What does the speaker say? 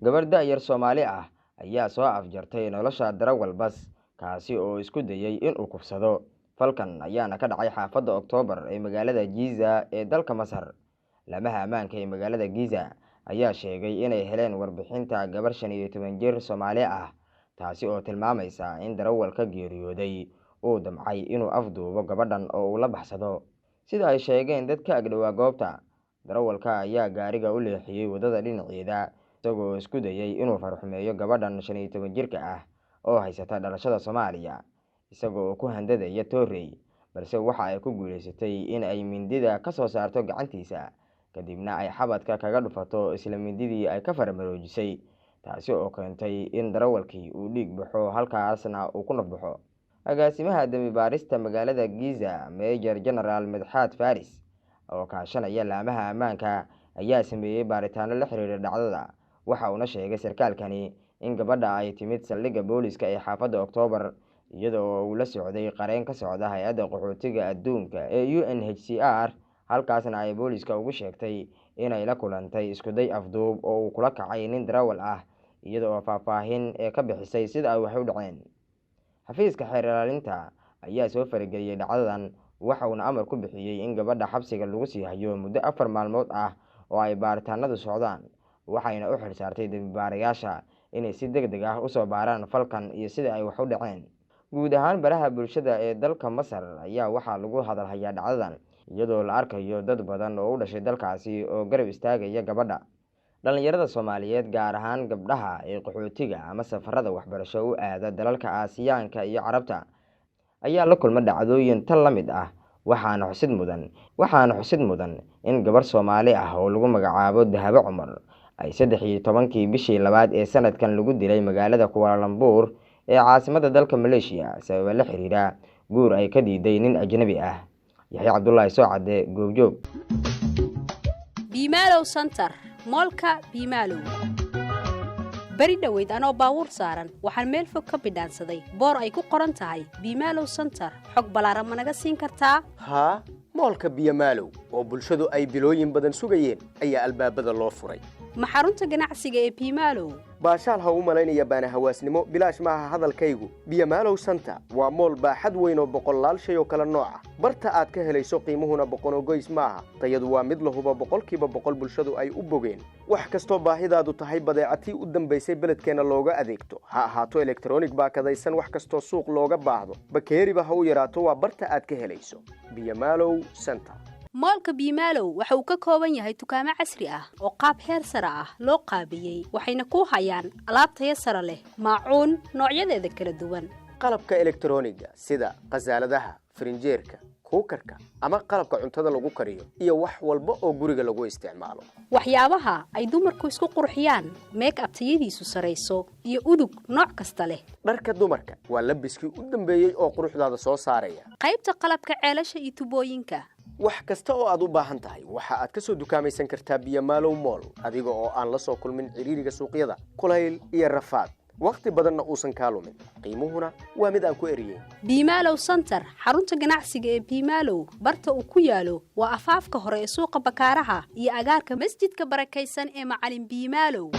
gabar da'yar Soomaali ah ayaa soo afjartay nolosha darawal bas kaasi oo isku dayay inuu kufsado. Falkan ayaana ka dhacay xaafadda Oktoobar ee magaalada Giza ee dalka Masar. Lamaha ammaanka ee magaalada Giza ayaa sheegay inay heleen warbixinta gabar 15 jir Soomaali ah taasi oo tilmaamaysa in darawalka geeriyooday uu damcay inuu afduubo gabadhan oo uu la baxsado. Sida ay sheegeen dadka agdhawaa goobta, darawalka ayaa gaariga u leexiyay wadada dhinaceeda isagoo isku dayay inuu farxumeeyo gabadhan 15 jirka ah oo haysata dhalashada Soomaaliya isagoo ku handadaya toorey, balse waxa ay ku guuleysatay in ay mindida ka soo saarto gacantiisa kadibna ay xabadka kaga dhufato isla mindidii ay ka farmaroojisay, taasi oo keentay in darawalkii uu dhiig baxo halkaasna uu ku nafbaxo. agaasimaha dambi baarista magaalada Giza Major General Medhat Faris oo kaashanaya laamaha ammaanka ayaa sameeyay baaritaano la xiriira dhacdada. Waxa uu sheegay sarkaalkani in gabadha ay timid saldhigga booliska ee xaafadda Oktoobar iyadoo uu la socday qareen ka socda hay'adda qaxootiga adduunka ee UNHCR, halkaasna ay booliska ugu sheegtay inay la kulantay isku day afduub oo uu kula kacay nin darawal ah iyadoo faahfaahin ka bixisay sida ay wax u dhaceen. xafiiska xeer ilaalinta ayaa soo farageliyay dhacdadan waxauna amar ku bixiyay in gabadha xabsiga lagu sii hayo muddo 4 maalmood ah oo ay baaritaanadu socdaan, waxayna u xilsaartay dambi baarayaasha inay si degdeg ah u soo baaraan falkan iyo sida ay wax u dhaceen. guud ahaan baraha bulshada ee dalka Masar ayaa waxaa lagu hadal hayaa dhacdadan iyadoo la arkayo dad badan oo u dhashay dalkaasi oo garab istaagaya gabadha. dhalinyarada Soomaaliyeed gaar ahaan gabdhaha ee qaxootiga ama safarada waxbarasho u aada dalalka Aasiyaanka iyo Carabta ayaa la kulma dhacdooyin tan la mid ah, waxaana xusid mudan in gabar Soomaali ah oo lagu magacaabo Dahabo Cumar ay 13 bishii labaad ee sanadkan lagu dilay magaalada Kuala Lumpur ee caasimadda dalka Malaysia sabab la xiriira guur ay ka diiday nin ajnabi ah. Yaxya Cabdullaahi Soocade, Goobjoog. Bimaalow Center, moolka Bimaalow. bari dhaweyd anoo baawur saaran waxaan meel fog ka bidhaansaday boor ay ku qoran tahay Bimaalow Center. xog balaaran ma naga siin kartaa? haa, moolka Bimaalow oo bulshadu ay bilooyin badan sugayeen ayaa albaabada loo furay. ma xarunta ganacsiga ee Bimaalow? baashaal ha u malaynaya baana hawaasnimo bilaash maaha hadalkaygu. Bimaalow Center waa mool baaxad weyn oo boqolaal shay oo kala nooc ah. barta aad ka helayso qiimuhuna boqon goys maaha, tayadu waa mid la hubo 100% bulshadu ay u bogeen. wax kastoo baahidaadu tahay badeecatii u dambaysay beledkeena looga adeegto, ha ahaato electronic baakadaysan wax kastoo suuq looga baahdo, bakeeriba ha u yaraato waa barta aad ka helayso. Bimaalow Center. moolka Bimaalow waxa uu ka kooban yahay dukaamo casri ah oo qaab heer sare ah loo qaabiyay, waxayna ku hayaan alaab tayo sare leh, maacuun noocyadeeda kala duwan, qalabka electroniga sida qasaaladaha, frinjeerka, kuukarka ama qalabka cuntada lagu kariyo iyo wax walba oo guriga lagu isticmaalo. waxyaabaha ay dumarku isku qurxiyaan, make up tayadiisu sareyso iyo udug nooc kasta leh. dharka dumarka waa labiskii u dambeeyay oo quruxdaada soo saaraya. qaybta qalabka ceelasha iyo tubooyinka, wax kasta oo aad u baahan tahay waxa aad ka soo dukaamaysan kartaa Bimaalow Mall adiga oo aan la soo kulmin ciriiriga suuqyada, kulayl iyo rafaad, waqti badanna uusan ka lumin. qiimuhuna waa mid aan ku eriyay. Bimaalow Center, xarunta ganacsiga ee Bimaalow, barta uu ku yaalo waa afaafka hore ee suuqa Bakaaraha iyo agaarka masjidka barakaysan ee Macalin Bimaalow.